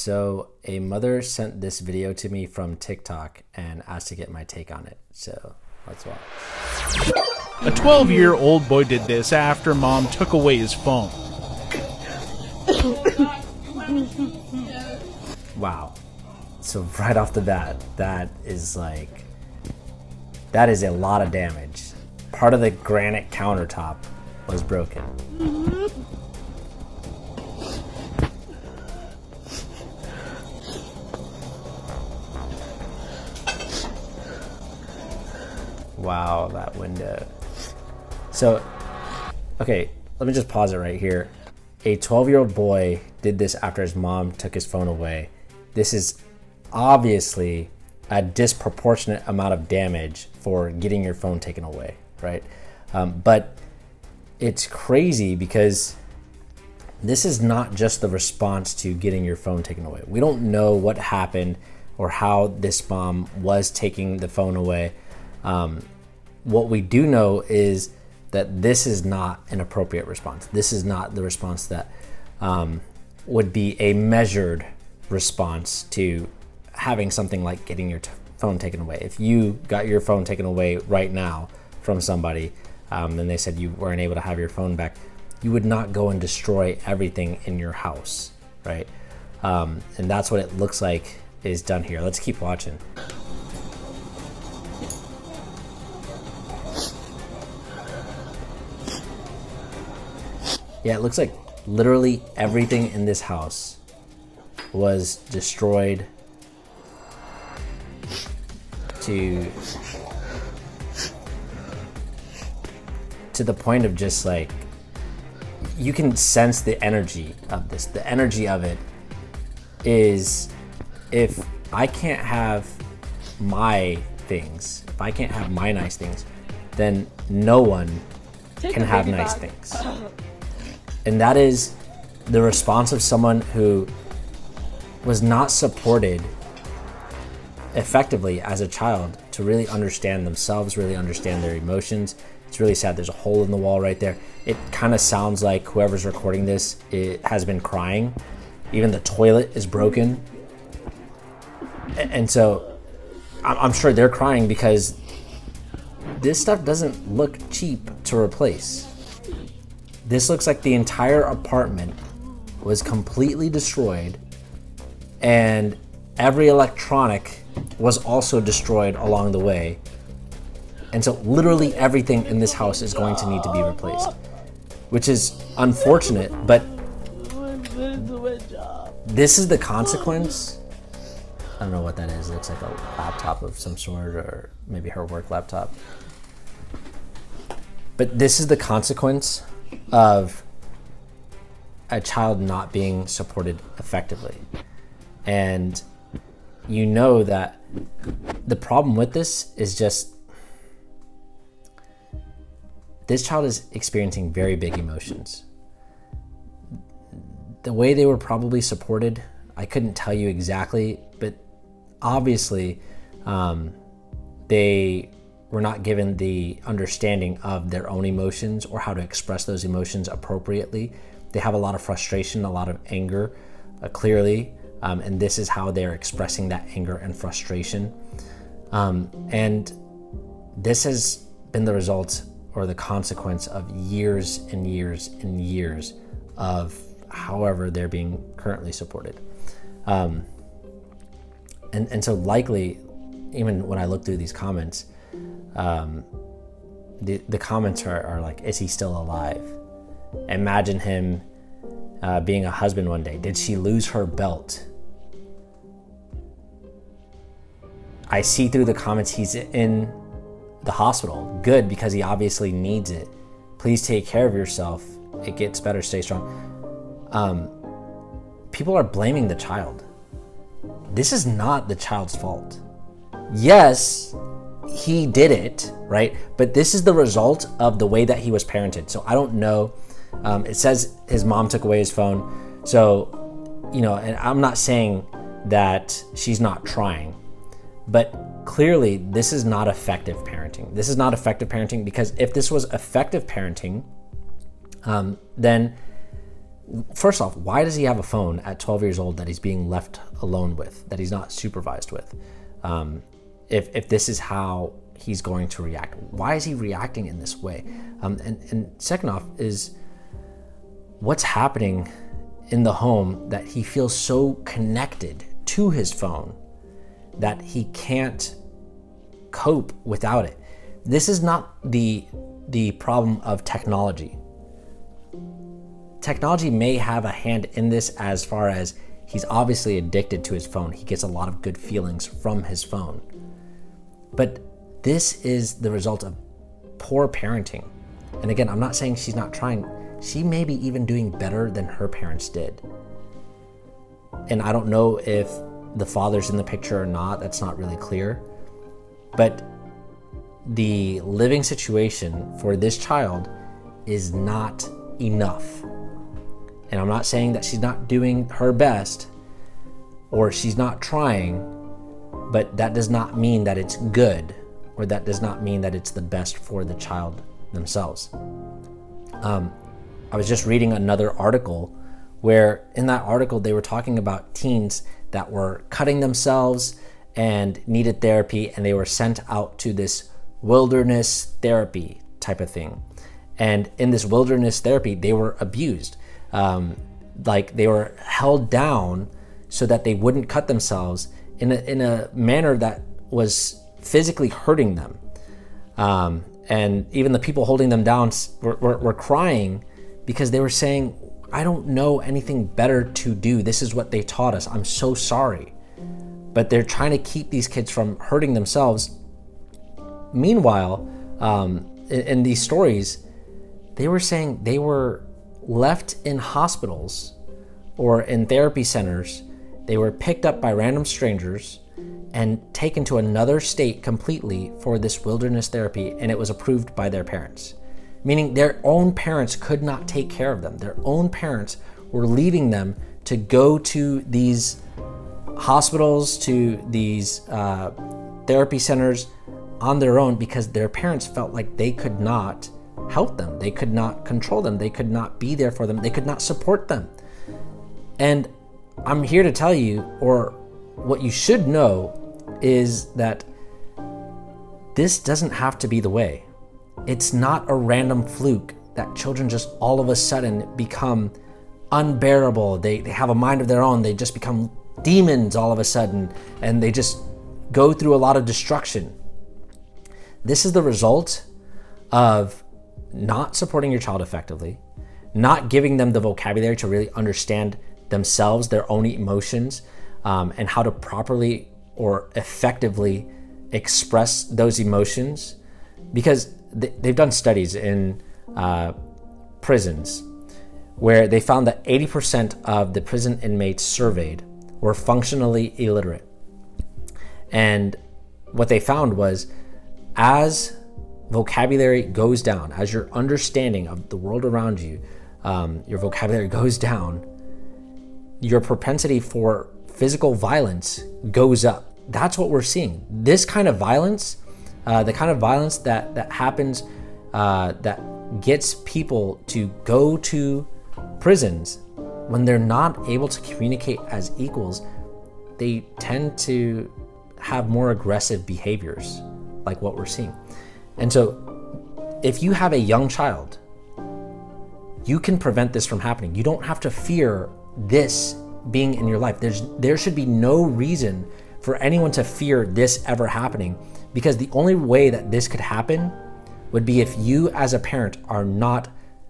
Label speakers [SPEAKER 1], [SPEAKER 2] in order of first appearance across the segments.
[SPEAKER 1] So a mother sent this video to me from TikTok and asked to get my take on it. So let's watch.
[SPEAKER 2] A 12-year-old boy did this after mom took away his phone.
[SPEAKER 1] Wow. So right off the bat, that is a lot of damage. Part of the granite countertop was broken. Wow, that window. So, okay, let me just pause it right here. A 12-year-old boy did this after his mom took his phone away. This is obviously a disproportionate amount of damage for getting your phone taken away, right? But it's crazy because this is not just the response to getting your phone taken away. We don't know what happened or how this mom was taking the phone away. What we do know is that this is not an appropriate response. This is not the response that would be a measured response to having something like getting your phone taken away. If you got your phone taken away right now from somebody, and they said you weren't able to have your phone back, you would not go and destroy everything in your house, right? And that's what it looks like is done here. Let's keep watching. Yeah, it looks like literally everything in this house was destroyed to the point of just like, you can sense the energy of this. The energy of it is, if I can't have my things, if I can't have my nice things, then no one can have nice things. And that is the response of someone who was not supported effectively as a child to really understand themselves, really understand their emotions. It's really sad. There's a hole in the wall right there. It kind of sounds like whoever's recording this, it has been crying. Even the toilet is broken. And so I'm sure they're crying because this stuff doesn't look cheap to replace. This looks like the entire apartment was completely destroyed, and every electronic was also destroyed along the way. And so literally everything in this house is going to need to be replaced, which is unfortunate, but this is the consequence. I don't know what that is. It looks like a laptop of some sort, or maybe her work laptop. But this is the consequence of a child not being supported effectively. And you know that the problem with this is just, this child is experiencing very big emotions. The way they were probably supported, I couldn't tell you exactly, but obviously they were not given the understanding of their own emotions or how to express those emotions appropriately. They have a lot of frustration, a lot of anger, clearly, and this is how they're expressing that anger and frustration. And this has been the result or the consequence of years and years and years of however they're being currently supported. And so likely, even when I look through these comments, the comments are like, is he still alive? Imagine him being a husband one day. Did she lose her belt? I see through the comments he's in the hospital. Good, because he obviously needs it. Please take care of yourself. It gets better, stay strong. People are blaming the child. This is not the child's fault. Yes, he did it, right? But this is the result of the way that he was parented. So I don't know. It says his mom took away his phone. So, you know, and I'm not saying that she's not trying, but clearly this is not effective parenting. This is not effective parenting, because if this was effective parenting, then First off, why does he have a phone at 12 years old that he's being left alone with, that he's not supervised with? If this is how he's going to react, why is he reacting in this way? And second off is what's happening in the home that he feels so connected to his phone that he can't cope without it. This is not the problem of technology. Technology may have a hand in this as far as he's obviously addicted to his phone. He gets a lot of good feelings from his phone. But this is the result of poor parenting. And again, I'm not saying she's not trying. She may be even doing better than her parents did. And I don't know if the father's in the picture or not. That's not really clear. But the living situation for this child is not enough. And I'm not saying that she's not doing her best or she's not trying, but that does not mean that it's good, or that does not mean that it's the best for the child themselves. I was just reading another article where in that article they were talking about teens that were cutting themselves and needed therapy, and they were sent out to this wilderness therapy type of thing. And in this wilderness therapy, they were abused. Like they were held down so that they wouldn't cut themselves in a manner that was physically hurting them. And even the people holding them down were crying because they were saying, I don't know anything better to do. This is what they taught us. I'm so sorry. But they're trying to keep these kids from hurting themselves. Meanwhile, in these stories, they were saying they were left in hospitals or in therapy centers. They were picked up by random strangers and taken to another state completely for this wilderness therapy, and it was approved by their parents. Meaning their own parents could not take care of them. Their own parents were leaving them to go to these hospitals, to these therapy centers on their own because their parents felt like they could not help them. They could not control them. They could not be there for them. They could not support them. And I'm here to tell you, or what you should know, is that this doesn't have to be the way. It's not a random fluke that children just all of a sudden become unbearable. They have a mind of their own. They just become demons all of a sudden, and they just go through a lot of destruction. This is the result of not supporting your child effectively, not giving them the vocabulary to really understand themselves, their own emotions, and how to properly or effectively express those emotions. Because they've done studies in prisons where they found that 80% of the prison inmates surveyed were functionally illiterate. And what they found was, as vocabulary goes down, as your understanding of the world around you, your vocabulary goes down, your propensity for physical violence goes up. That's what we're seeing. This kind of violence, the kind of violence that happens, that gets people to go to prisons, when they're not able to communicate as equals, they tend to have more aggressive behaviors, like what we're seeing. And so if you have a young child, you can prevent this from happening. You don't have to fear this being in your life. There should be no reason for anyone to fear this ever happening, because the only way that this could happen would be if you as a parent are not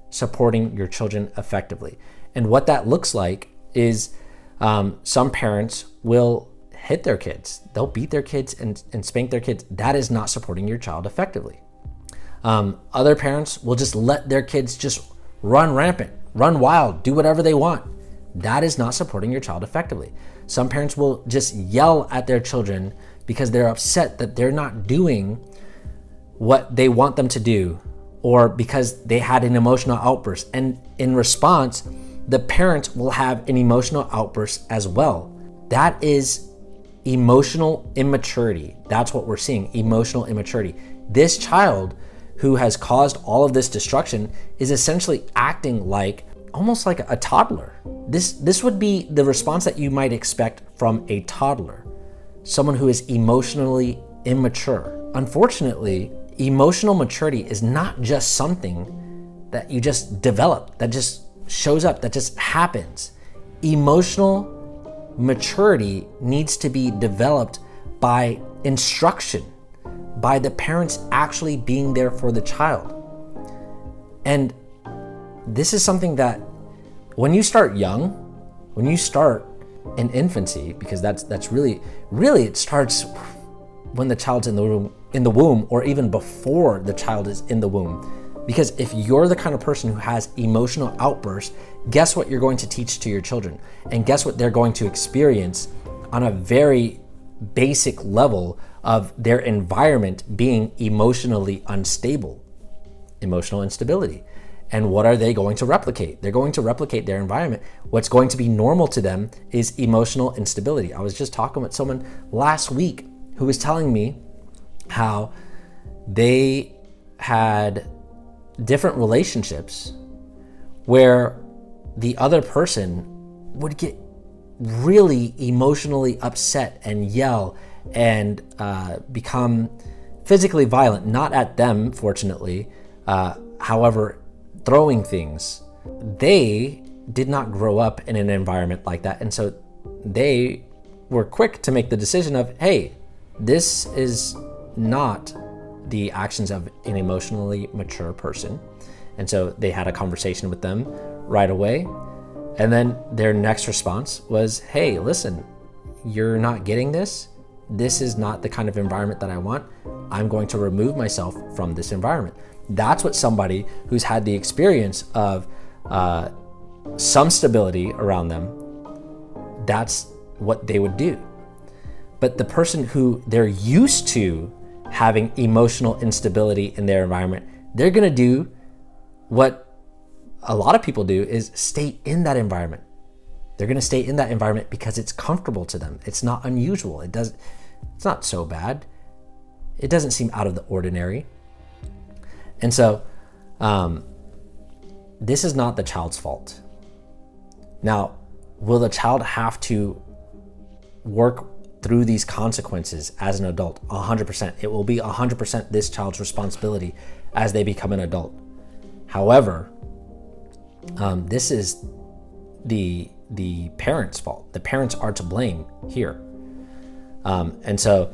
[SPEAKER 1] supporting your children effectively. And what that looks like is some parents will hit their kids. They'll beat their kids and spank their kids. That is not supporting your child effectively. Other parents will just let their kids just run rampant, run wild, do whatever they want. That is not supporting your child effectively. Some parents will just yell at their children because they're upset that they're not doing what they want them to do, or because they had an emotional outburst. And in response, the parent will have an emotional outburst as well. That is emotional immaturity. That's what we're seeing, emotional immaturity. This child who has caused all of this destruction is essentially acting like almost like a toddler. This would be the response that you might expect from a toddler, someone who is emotionally immature. Unfortunately, emotional maturity is not just something that you just develop, that just shows up, that just happens. Emotional maturity needs to be developed by instruction, by the parents actually being there for the child. And this is something that when you start young, when you start in infancy, because that's really it starts when the child's in the womb, or even before the child is in the womb. Because if you're the kind of person who has emotional outbursts, guess what you're going to teach to your children? And guess what they're going to experience on a very basic level of their environment being emotionally unstable, emotional instability. And what are they going to replicate? They're going to replicate their environment. What's going to be normal to them is emotional instability. I was just talking with someone last week who was telling me how they had different relationships where the other person would get really emotionally upset and yell and become physically violent, not at them, fortunately, however, throwing things. They did not grow up in an environment like that, and so they were quick to make the decision of, hey, this is not the actions of an emotionally mature person. And so they had a conversation with them right away. And then their next response was, hey, listen, you're not getting this. This is not the kind of environment that I want. I'm going to remove myself from this environment. That's what somebody who's had the experience of some stability around them, that's what they would do. But the person who they're used to having emotional instability in their environment, they're going to do what a lot of people do, is stay in that environment. They're going to stay in that environment because it's comfortable to them. It's not unusual. It's not so bad. It doesn't seem out of the ordinary. And so this is not the child's fault. Now, will the child have to work through these consequences as an adult? 100%. It will be 100% this child's responsibility as they become an adult. However, this is the parents' fault. The parents are to blame here. And so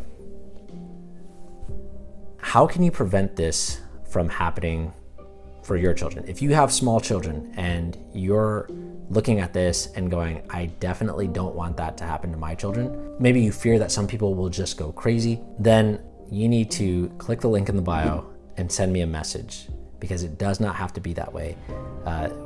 [SPEAKER 1] how can you prevent this from happening for your children? If you have small children and you're looking at this and going, I definitely don't want that to happen to my children, maybe you fear that some people will just go crazy, then you need to click the link in the bio and send me a message, because it does not have to be that way.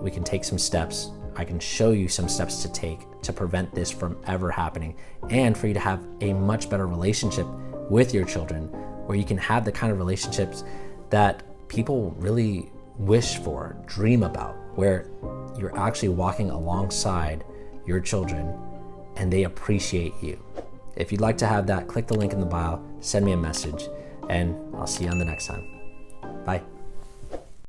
[SPEAKER 1] We can take some steps. I can show you some steps to take to prevent this from ever happening, and for you to have a much better relationship with your children, where you can have the kind of relationships that people really wish for, dream about, where you're actually walking alongside your children and they appreciate you. If you'd like to have that, click the link in the bio, send me a message, and I'll see you on the next time. Bye.